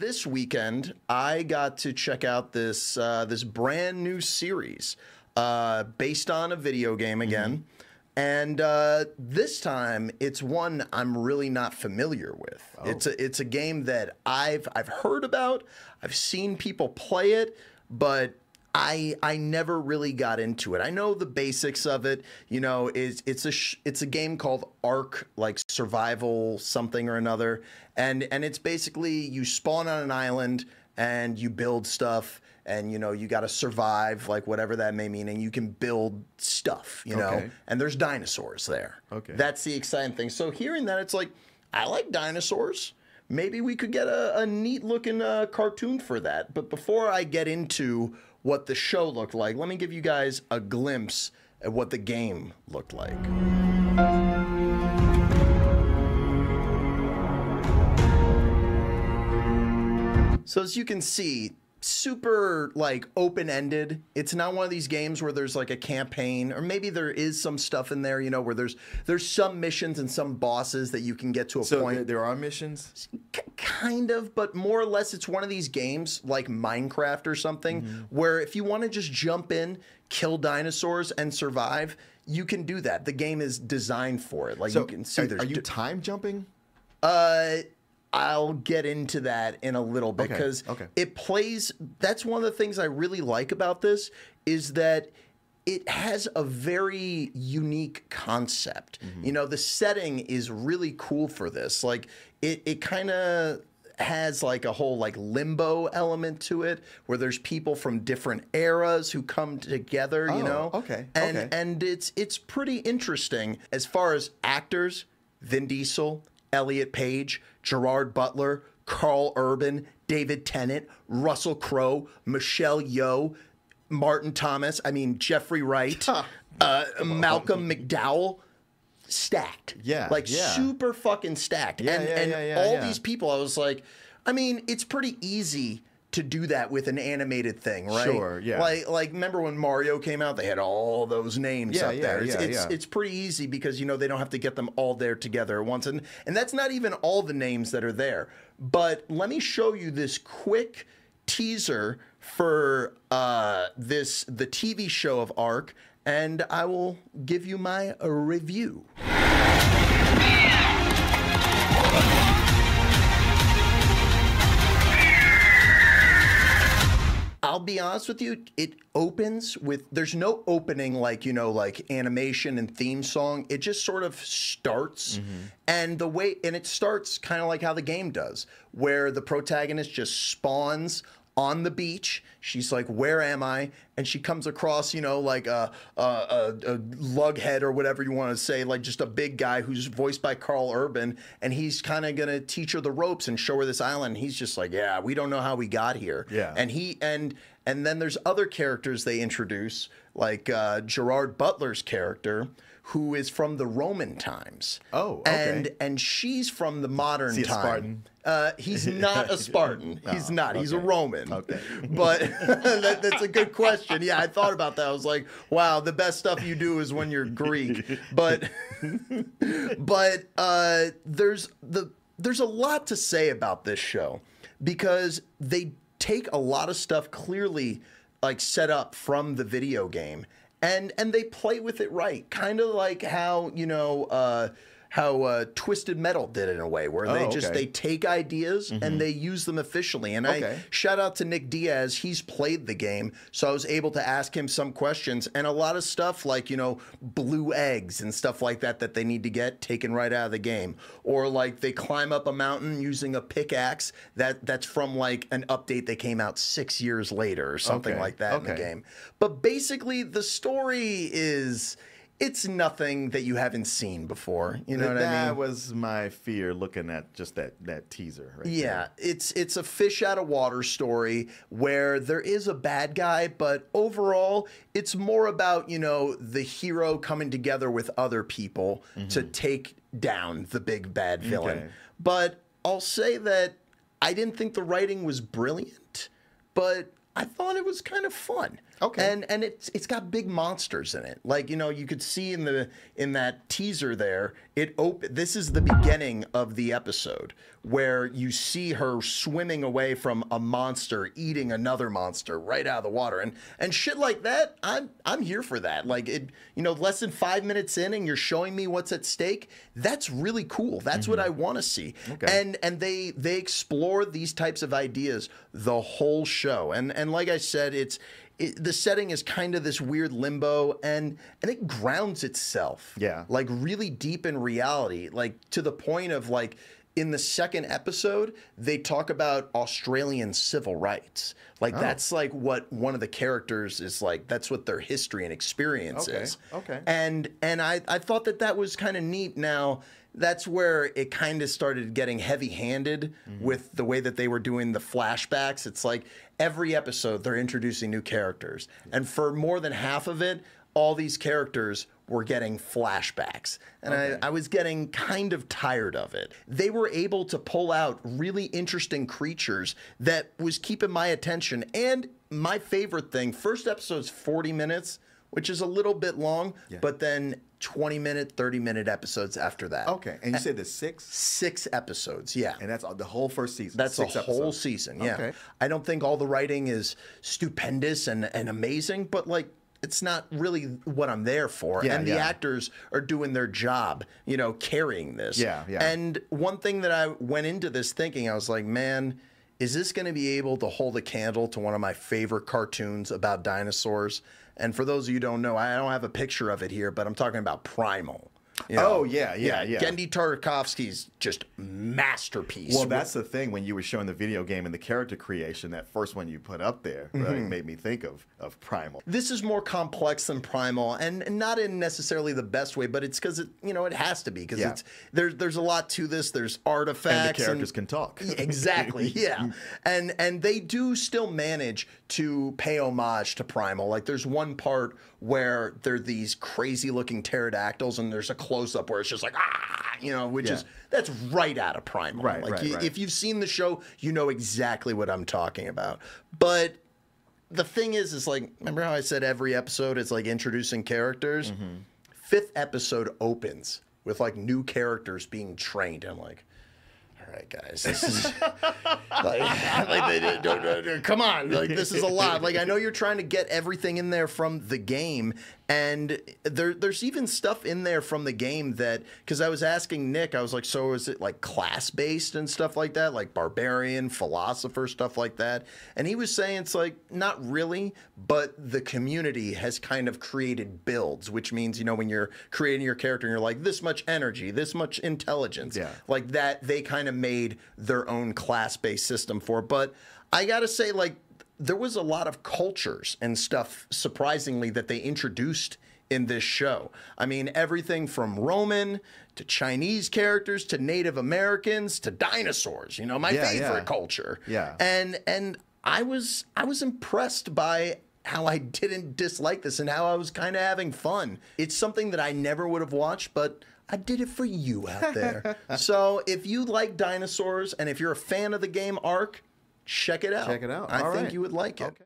this weekend, I got to check out this this brand new series based on a video game again. And this time, it's one I'm really not familiar with. Oh. It's a game that I've heard about. I've seen people play it, but I never really got into it. I know the basics of it. You know, it's a game called Ark, like Survival something or another, and it's basically you spawn on an island and you build stuff. And, you know, you got to survive, like, whatever that may mean. And you can build stuff, you know. And there's dinosaurs there. That's the exciting thing. So hearing that, it's like, I like dinosaurs. Maybe we could get a neat-looking cartoon for that. But before I get into what the show looked like, let me give you guys a glimpse at what the game looked like. So as you can see, super like open-ended. It's not one of these games where there's like a campaign, or maybe there is some stuff in there, you know, where there's some missions and some bosses that you can get to a point. So there are missions? Kind of, but more or less it's one of these games like Minecraft or something where if you want to just jump in, kill dinosaurs and survive, you can do that. The game is designed for it. Like, so you can see are you time jumping? I'll get into that in a little bit because it plays. That's one of the things I really like about this is that it has a very unique concept. You know, the setting is really cool for this. Like it kind of has like a whole like limbo element to it where there's people from different eras who come together, you know? And it's pretty interesting as far as actors. Vin Diesel, Elliot Page, Gerard Butler, Carl Urban, David Tennant, Russell Crowe, Michelle Yeoh, Martin Thomas, Jeffrey Wright, Malcolm McDowell. Stacked. Super fucking stacked. And all these people, I was like, it's pretty easy to do that with an animated thing, right? Sure, yeah. Like remember when Mario came out, they had all those names up there. It's pretty easy because, you know, they don't have to get them all there together at once. And that's not even all the names that are there. But let me show you this quick teaser for the TV show of Ark, and I will give you my review. I'll be honest with you, it opens with, there's no opening like, you know, like animation and theme song. It just sort of starts. And it starts kind of like how the game does, where the protagonist just spawns on the beach. She's like, where am I? And she comes across, you know, like a lughead or whatever you want to say, like just a big guy who's voiced by Carl Urban. And he's kind of going to teach her the ropes and show her this island. He's just like, yeah, we don't know how we got here. And then there's other characters they introduce, like Gerard Butler's character, who is from the Roman times. And she's from the modern time. Spartan? He's not a Spartan. He's not. He's a Roman. But that's a good question. Yeah, I thought about that. I was like, wow, the best stuff you do is when you're Greek. But there's a lot to say about this show because they take a lot of stuff clearly like set up from the video game and they play with it right, kind of like how, you know, how Twisted Metal did it in a way where they take ideas and they use them efficiently. And I shout out to Nick Diaz. He's played the game, so I was able to ask him some questions and a lot of stuff like, you know, blue eggs and stuff like that that they need to get taken right out of the game. Or like they climb up a mountain using a pickaxe that's from like an update that came out 6 years later or something like that in the game. But basically the story is... it's nothing that you haven't seen before. You know what I mean? That was my fear looking at just that teaser right there. It's a fish out of water story where there is a bad guy, but overall it's more about, you know, the hero coming together with other people to take down the big bad villain. But I'll say that I didn't think the writing was brilliant, but I thought it was kind of fun. Okay. And it's got big monsters in it. Like, you know, you could see in that teaser there, this is the beginning of the episode where you see her swimming away from a monster eating another monster right out of the water. And shit like that, I'm here for that. Like, you know, less than 5 minutes in and you're showing me what's at stake. That's really cool. That's what I want to see. Okay. And they explore these types of ideas the whole show. And like I said, the setting is kind of this weird limbo, and it grounds itself. Yeah. Like really deep in reality, like to the point of like in the second episode, they talk about Australian civil rights. Like that's like what one of the characters is like, that's what their history and experience is. Okay. And I thought that was kind of neat. Now, that's where it kind of started getting heavy-handed with the way that they were doing the flashbacks. It's like every episode they're introducing new characters. And for more than half of it, all these characters were getting flashbacks. And I was getting kind of tired of it. They were able to pull out really interesting creatures that was keeping my attention. And my favorite thing, first episode's 40 minutes, which is a little bit long, but then 20-minute, 30-minute episodes after that. Okay. And you said there's 6? 6 episodes, yeah. And that's the whole first season? That's a 6 whole episodes. season, yeah. Okay. I don't think all the writing is stupendous and amazing, but like, it's not really what I'm there for. Yeah, and the actors are doing their job, you know, carrying this. Yeah. And one thing that I went into this thinking, I was like, man, is this going to be able to hold a candle to one of my favorite cartoons about dinosaurs? And for those of you who don't know, I don't have a picture of it here, but I'm talking about Primal. You know? Oh, yeah. Gendy Tartakovsky's just masterpiece. Well, that's the thing. When you were showing the video game and the character creation, that first one you put up there really made me think of Primal. This is more complex than Primal, and not in necessarily the best way, but it's because it has to be, because there's a lot to this. There's artifacts, and the characters can talk. Exactly, yeah. And they do still manage to pay homage to Primal. Like there's one part where there are these crazy looking pterodactyls, and there's a close up where it's just like which is that's right out of Primal. Right, like right. If you've seen the show, you know exactly what I'm talking about. But the thing is like, remember how I said every episode is like introducing characters? 5th episode opens with like new characters being trained. I'm like, all right, guys, this is come on, like this is a lot. Like I know you're trying to get everything in there from the game, and there's even stuff in there from the game that, because I was asking Nick, I was like, so is it like class based and stuff like that, like barbarian, philosopher, stuff like that? And he was saying it's like not really, but the community has kind of created builds, which means when you're creating your character and you're like this much energy, this much intelligence, like that, they kind of made their own class-based system for it. But I gotta say, like, there was a lot of cultures and stuff, surprisingly, that they introduced in this show. I mean, everything from Roman to Chinese characters to Native Americans to dinosaurs, my favorite culture. Yeah. And I was impressed by how I didn't dislike this and how I was kind of having fun. It's something that I never would have watched, but I did it for you out there. So if you like dinosaurs and if you're a fan of the game Ark, check it out. Check it out. I think you would like it. Okay.